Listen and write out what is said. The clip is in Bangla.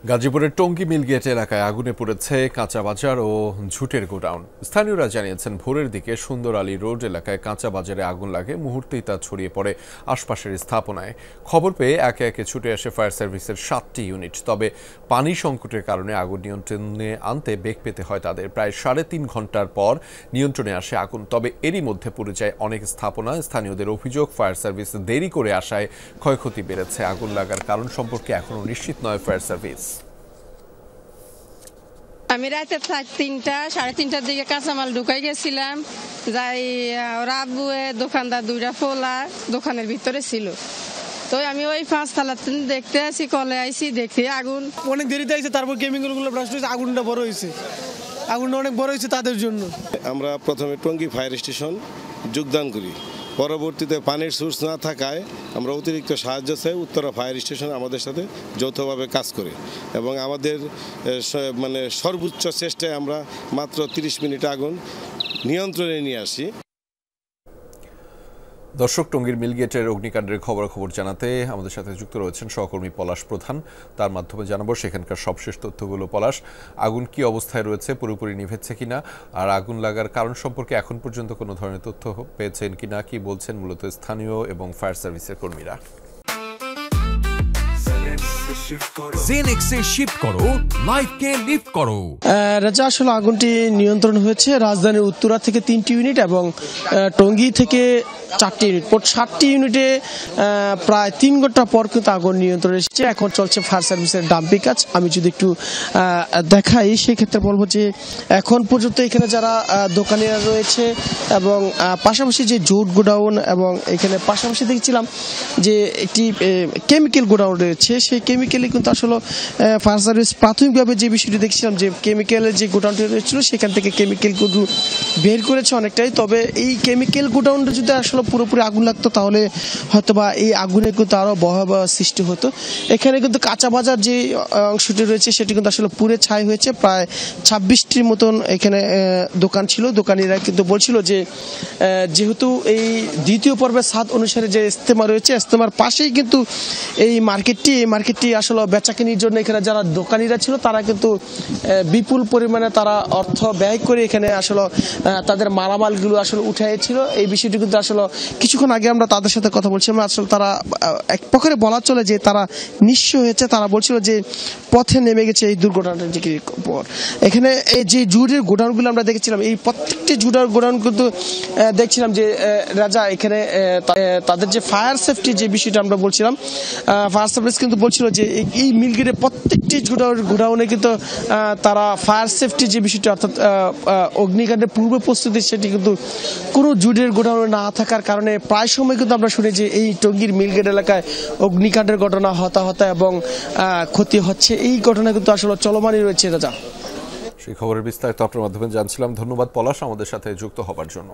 গাজীপুরের টঙ্গী মিলগেট এলাকায় আগুনে পুড়েছে কাঁচা বাজার ও ঝুটের গোডাউন। স্থানীয়রা জানিয়েছেন, ভোরের দিকে সুন্দর আলী রোড এলাকায় কাঁচা বাজারে আগুন লাগে, মুহূর্তেই তা ছড়িয়ে পড়ে আশপাশের স্থাপনায়। খবর পেয়ে একে একে ছুটে আসে ফায়ার সার্ভিসের 7টি ইউনিট। তবে পানি সংকটের কারণে আগুন নিয়ন্ত্রণে আনতে বেগ পেতে হয় তাদের। প্রায় 3.5 ঘন্টার পর নিয়ন্ত্রণে আসে আগুন। তবে এরই মধ্যে পুড়ে যায় অনেক স্থাপনা। স্থানীয়দের অভিযোগ, ফায়ার সার্ভিস দেরি করে আসায় ক্ষয়ক্ষতি বেড়েছে। আগুন লাগার কারণ সম্পর্কে এখনও নিশ্চিত নয় ফায়ার সার্ভিস। আমি রাতে 3:30 দিকে কাঁচামাল ঢুকাই গেছিলাম, যাই ওরা আব্বুয়ে দোকানদার 2টা ফোলা দোকানের ভিতরে ছিল। তো আমি ওই 5 তলা দেখতে আসি, কলে আইসি, দেখি আগুন অনেক দেরিতে আইছে। তারপর কেমিক্যাল গুলো ব্লাস্ট হয়েছে, আগুনটা বড় হয়েছে, আগুনটা অনেক বড় হয়েছে তাদের জন্য। আমরা প্রথমে টঙ্গী ফায়ার স্টেশন যোগদান করি, পরবর্তীতে পানির সোর্স না থাকায় আমরা অতিরিক্ত সাহায্য চাই। উত্তরা ফায়ার স্টেশন আমাদের সাথে যৌথভাবে কাজ করে এবং আমাদের সর্বোচ্চ চেষ্টায় আমরা মাত্র 30 মিনিট আগুন নিয়ন্ত্রণে নিয়ে আসি। দর্শক, টঙ্গীর মিলগেটের অগ্নিকাণ্ডের খবরাখবর জানাতে আমাদের সাথে যুক্ত রয়েছেন সহকর্মী পলাশ প্রধান। তার মাধ্যমে জানাবো সেখানকার সবশেষ তথ্যগুলো। পলাশ, আগুন কি অবস্থায় রয়েছে, পুরোপুরি নিভেছে কিনা, আর আগুন লাগার কারণ সম্পর্কে এখন পর্যন্ত কোনো ধরনের তথ্য পেয়েছেন কিনা, কি বলছেন মূলত স্থানীয় এবং ফায়ার সার্ভিসের কর্মীরা? রাজা, আসলে আগুনটি নিয়ন্ত্রণ হয়েছে রাজধানীর উত্তরা থেকে 3টি ইউনিট এবং টঙ্গী থেকে 4টি ইউনিট, মোট 7টি ইউনিটে প্রায় 3 ঘন্টা পর কিন্তু আগুন নিয়ন্ত্রণে এসেছে। এখন চলছে ফায়ার সার্ভিসের ডাম্পিং কাজ। আমি যদি একটু দেখাই, সেক্ষেত্রে বলবো যে এখন পর্যন্ত এখানে যারা দোকানিরা রয়েছে এবং পাশাপাশি যে জুট গোডাউন এবং এখানে পাশাপাশি দেখছিলাম যে একটি কেমিক্যাল গোডাউন রয়েছে, সেই কেমিক্যালে কিন্তু আসলে ফায়ার সার্ভিস প্রাথমিকভাবে যে বিষয়টি দেখছিলাম যে কেমিক্যালের যে গোডাউনটি রয়েছিল সেখান থেকে কেমিক্যালগুলো বের করেছে অনেকটাই। তবে এই কেমিক্যাল গোডাউনটা যদি আসলে পুরোপুরি আগুন লাগতো তাহলে হয়তোবা এই আগুনের কিন্তু আরো ভয়াবহ সৃষ্টি হতো। এখানে কিন্তু কাঁচা বাজার যে অংশটি রয়েছে সেটি কিন্তু আসলে পুড়ে ছাই হয়েছে। প্রায় 26টির মতন এখানে দোকান ছিল। দোকানিরা কিন্তু বলছিল যে যেহেতু এই দ্বিতীয় পর্বের ছাদ অনুসারে যে ইস্তেমা রয়েছে, ইস্তেমার পাশেই কিন্তু এই মার্কেটটি আসলে বেচাকেনির জন্য এখানে যারা দোকানিরা ছিল তারা কিন্তু বিপুল পরিমাণে তারা অর্থ ব্যয় করে এখানে আসলে তাদের মালামালগুলো আসলে উঠাইছিল। এই বিষয়টি কিন্তু আসলে কিছুক্ষণ আগে আমরা তাদের সাথে কথা বলছিলাম। আসলে তারা এক প্রকারে বলা চলে যে তারা নিঃস্ব হয়েছে। তারা বলছিল যে পথে নেমে গেছে এই দুর্ঘটনাটার পর। এখানে এই যে জুটের গোডাউনগুলো আমরা দেখেছিলাম, এই প্রত্যেকটি জুটের গোডাউন কিন্তু দেখছিলাম যে রাজা এখানে তাদের যে ফায়ার সেফটি যে বিষয়টা আমরা বলছিলাম, ফায়ার সার্ভিস কিন্তু বলছিল যে এই মিলগেটের প্রত্যেকটি গোডাউনে কিন্তু তারা ফায়ার সেফটি যে বিষয়টি অর্থাৎ অগ্নিকাণ্ডের পূর্ব প্রস্তুতি সেটি কিন্তু কোনো জুটের গোডাউনে না থাকার কারণে প্রায় সময় কিন্তু আমরা শুনি যে এই টঙ্গীর মিলগেট এলাকায় অগ্নিকাণ্ডের ঘটনা হতাহত এবং ক্ষতি হচ্ছে। এই ঘটনা কিন্তু আসলে চলমানই রয়েছে। রাজা, সেই খবরের বিস্তারিত আপনার মাধ্যমে জানছিলাম। ধন্যবাদ পলাশ আমাদের সাথে যুক্ত হবার জন্য।